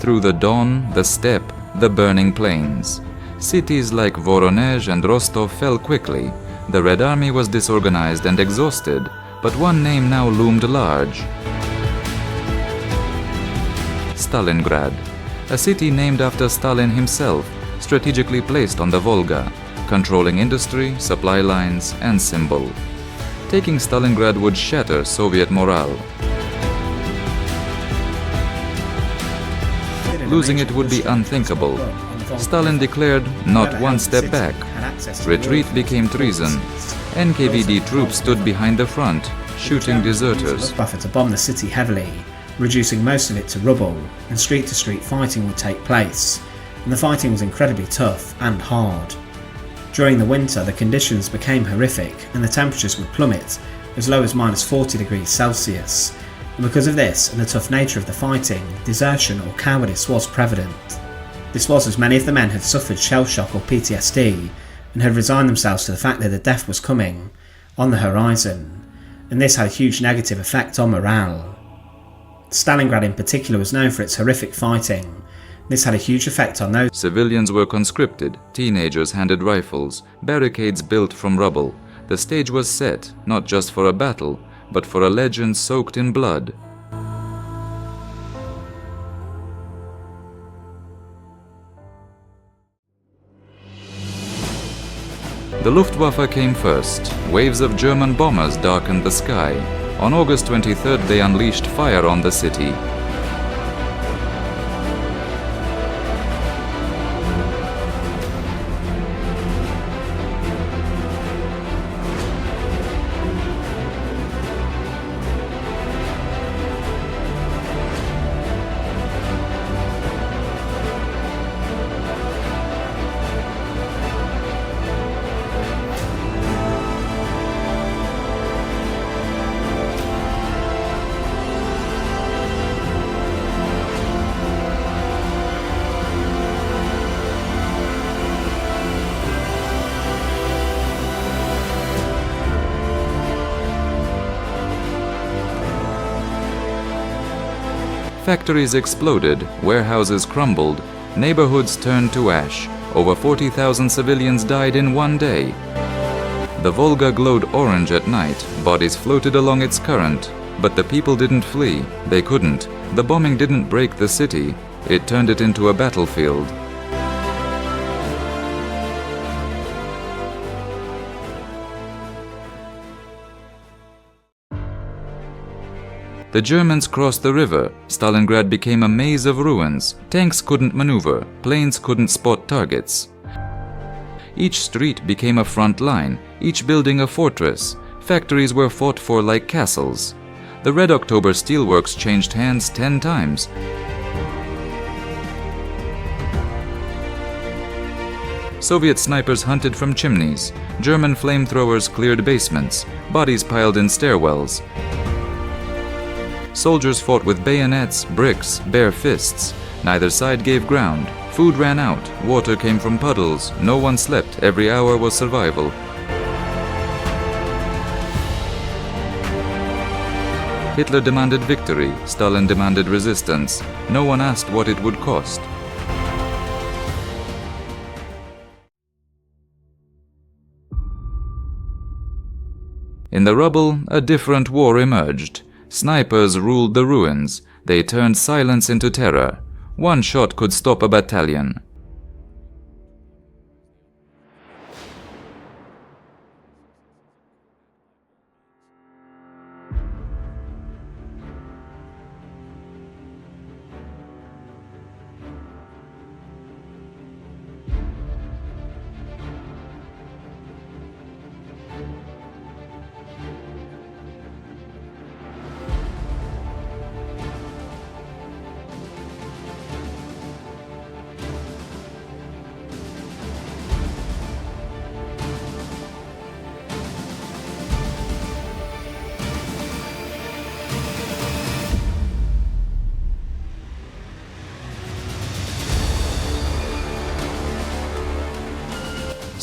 Through the Don, the steppe, the burning plains. Cities like Voronezh and Rostov fell quickly. The Red Army was disorganized and exhausted, but one name now loomed large. Stalingrad, a city named after Stalin himself, strategically placed on the Volga, controlling industry, supply lines, and symbol. Taking Stalingrad would shatter Soviet morale. Losing it would be unthinkable. Stalin declared, "Not one step back." Retreat became treason. NKVD troops stood behind the front, shooting deserters. Buffer to bomb the city heavily, reducing most of it to rubble, and street-to-street fighting would take place. And the fighting was incredibly tough and hard. During the winter, the conditions became horrific, and the temperatures would plummet as low as -40 degrees Celsius. And because of this and the tough nature of the fighting, desertion or cowardice was prevalent. This was as many of the men had suffered shell shock or PTSD and had resigned themselves to the fact that the death was coming, on the horizon, and this had a huge negative effect on morale. Stalingrad in particular was known for its horrific fighting. This had a huge effect on those. Civilians were conscripted, teenagers handed rifles, barricades built from rubble. The stage was set, not just for a battle, but for a legend soaked in blood. The Luftwaffe came first. Waves of German bombers darkened the sky. On August 23rd, they unleashed fire on the city. Factories exploded, warehouses crumbled, neighborhoods turned to ash. Over 40,000 civilians died in one day. The Volga glowed orange at night, bodies floated along its current. But the people didn't flee. They couldn't. The bombing didn't break the city. It turned it into a battlefield. The Germans crossed the river. Stalingrad became a maze of ruins. Tanks couldn't maneuver. Planes couldn't spot targets. Each street became a front line, each building a fortress. Factories were fought for like castles. The Red October steelworks changed hands 10 times. Soviet snipers hunted from chimneys. German flamethrowers cleared basements. Bodies piled in stairwells. Soldiers fought with bayonets, bricks, bare fists. Neither side gave ground. Food ran out. Water came from puddles. No one slept. Every hour was survival. Hitler demanded victory. Stalin demanded resistance. No one asked what it would cost. In the rubble, a different war emerged. Snipers ruled the ruins. They turned silence into terror. One shot could stop a battalion.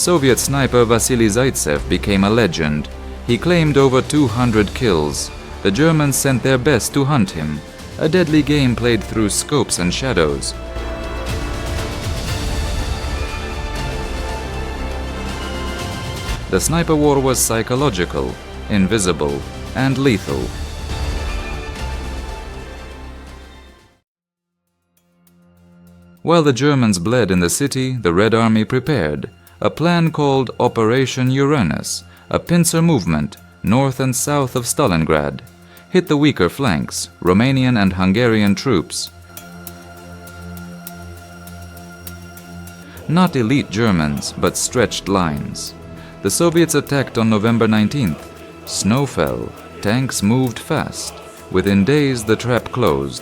Soviet sniper Vasily Zaitsev became a legend. He claimed over 200 kills. The Germans sent their best to hunt him. A deadly game played through scopes and shadows. The sniper war was psychological, invisible, and lethal. While the Germans bled in the city, the Red Army prepared. A plan called Operation Uranus, a pincer movement north and south of Stalingrad, hit the weaker flanks, Romanian and Hungarian troops. Not elite Germans, but stretched lines. The Soviets attacked on November 19th. Snow fell, tanks moved fast. Within days, the trap closed.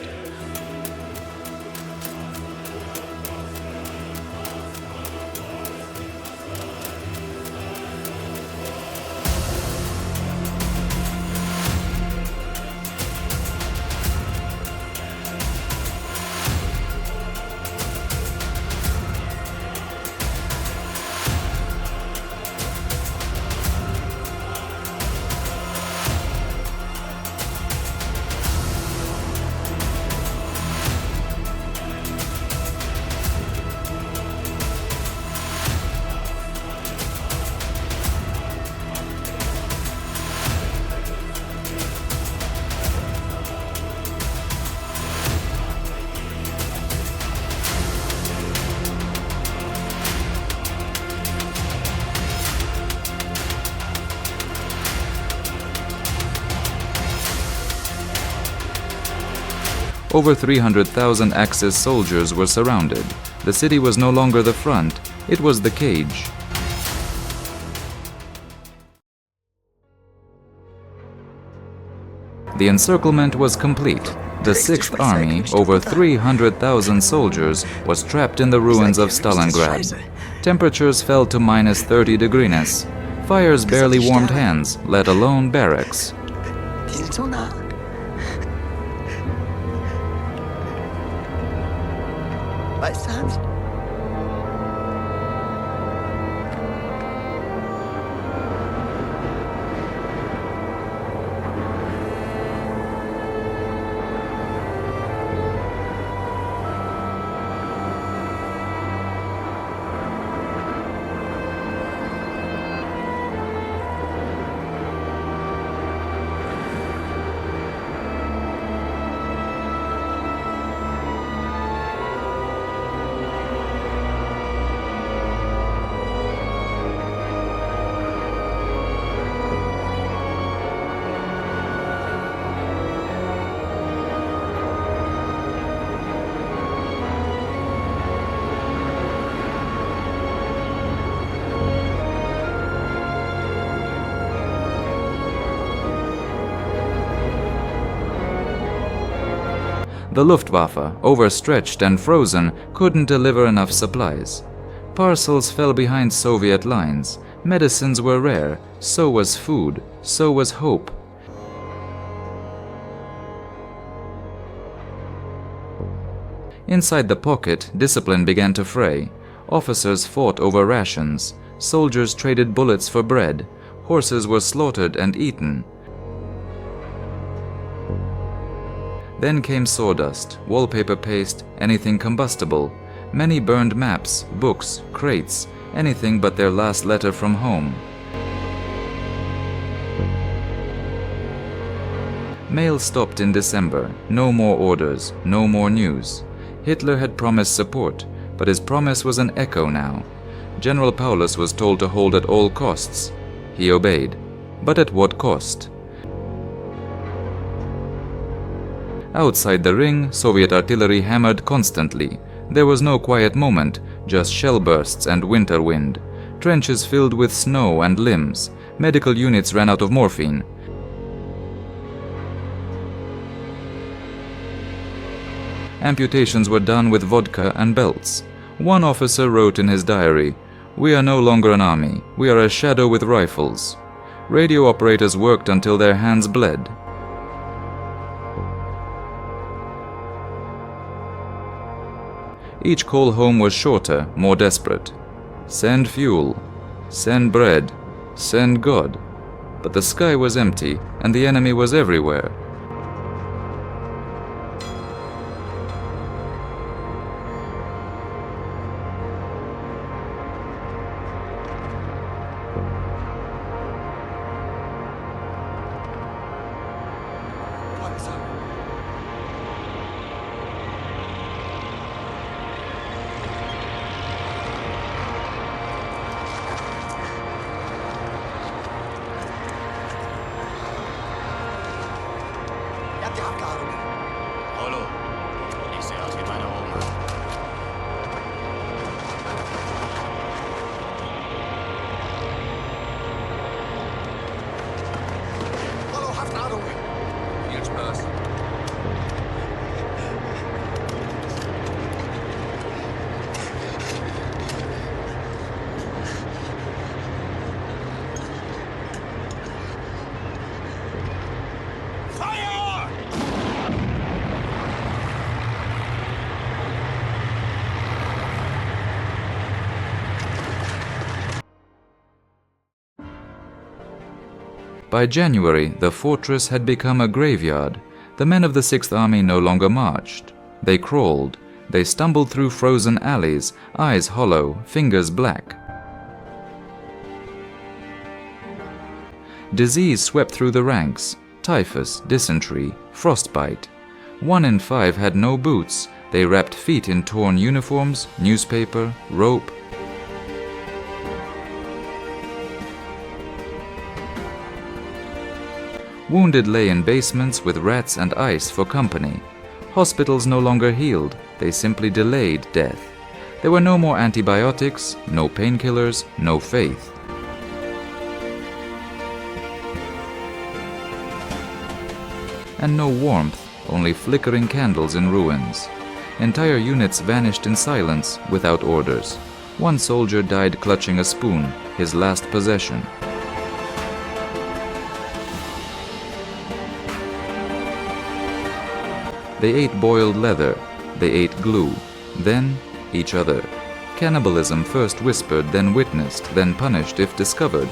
Over 300,000 Axis soldiers were surrounded. The city was no longer the front, it was the cage. The encirclement was complete. The 6th Army, over 300,000 soldiers, was trapped in the ruins of Stalingrad. Temperatures fell to minus 30 degrees. Fires barely warmed hands, let alone barracks. The Luftwaffe, overstretched and frozen, couldn't deliver enough supplies. Parcels fell behind Soviet lines. Medicines were rare, so was food, so was hope. Inside the pocket, discipline began to fray. Officers fought over rations. Soldiers traded bullets for bread. Horses were slaughtered and eaten. Then came sawdust, wallpaper paste, anything combustible. Many burned maps, books, crates, anything but their last letter from home. Mail stopped in December. No more orders, no more news. Hitler had promised support, but his promise was an echo now. General Paulus was told to hold at all costs. He obeyed. But at what cost? Outside the ring, Soviet artillery hammered constantly. There was no quiet moment, just shell bursts and winter wind. Trenches filled with snow and limbs. Medical units ran out of morphine. Amputations were done with vodka and belts. One officer wrote in his diary, "We are no longer an army. We are a shadow with rifles." Radio operators worked until their hands bled. Each call home was shorter, more desperate. Send fuel, send bread, send God. But the sky was empty, and the enemy was everywhere. By January, the fortress had become a graveyard. The men of the Sixth Army no longer marched. They crawled. They stumbled through frozen alleys, eyes hollow, fingers black. Disease swept through the ranks. Typhus, dysentery, frostbite. 1 in 5 had no boots. They wrapped feet in torn uniforms, newspaper, rope. Wounded lay in basements with rats and ice for company. Hospitals no longer healed, they simply delayed death. There were no more antibiotics, no painkillers, no faith. And no warmth, only flickering candles in ruins. Entire units vanished in silence, without orders. One soldier died clutching a spoon, his last possession. They ate boiled leather, they ate glue, then each other. Cannibalism first whispered, then witnessed, then punished if discovered.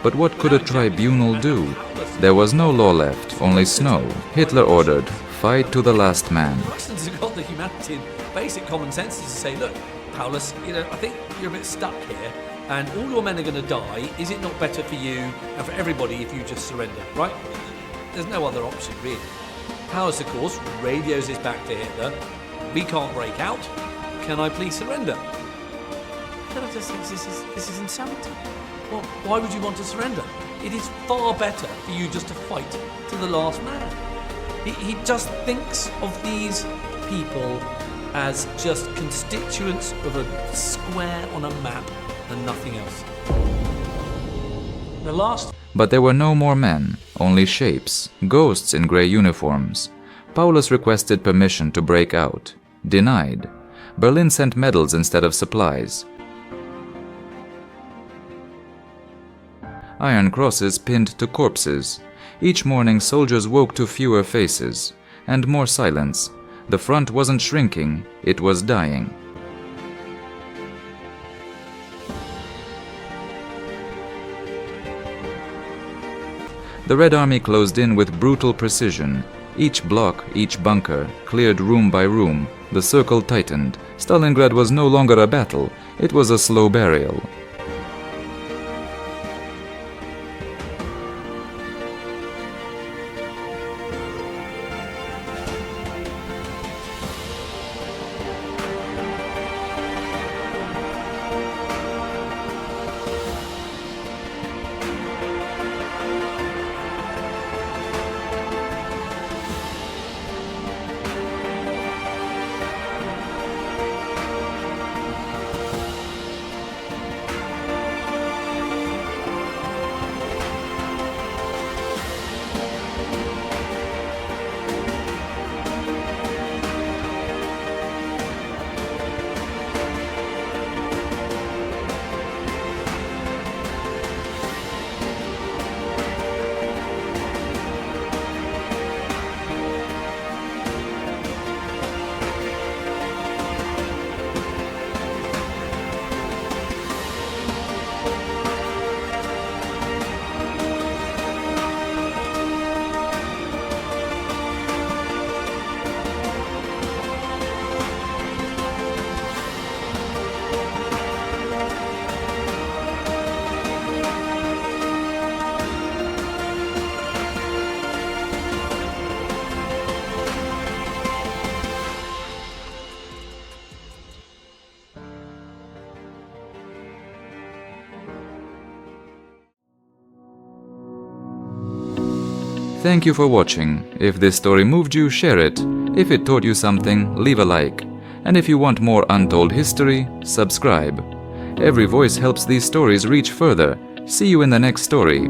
But what could a tribunal do? There was no law left, only snow. Hitler ordered, fight to the last man. Russians have got the humanity and basic common sense to say, look, Paulus, I think you're a bit stuck here, and all your men are going to die. Is it not better for you and for everybody if you just surrender, right? There's no other option, really. Paulus, of course, radios this back to Hitler. We can't break out. Can I please surrender? Hitler just thinks this is insanity. Well, why would you want to surrender? It is far better for you just to fight to the last man. He just thinks of these people as just constituents of a square on a map and nothing else. The last But there were no more men, only shapes, ghosts in grey uniforms. Paulus requested permission to break out. Denied. Berlin sent medals instead of supplies. Iron crosses pinned to corpses. Each morning soldiers woke to fewer faces, and more silence. The front wasn't shrinking, it was dying. The Red Army closed in with brutal precision. Each block, each bunker, cleared room by room. The circle tightened. Stalingrad was no longer a battle, it was a slow burial. Thank you for watching. If this story moved you, share it. If it taught you something, leave a like. And if you want more untold history, subscribe. Every voice helps these stories reach further. See you in the next story.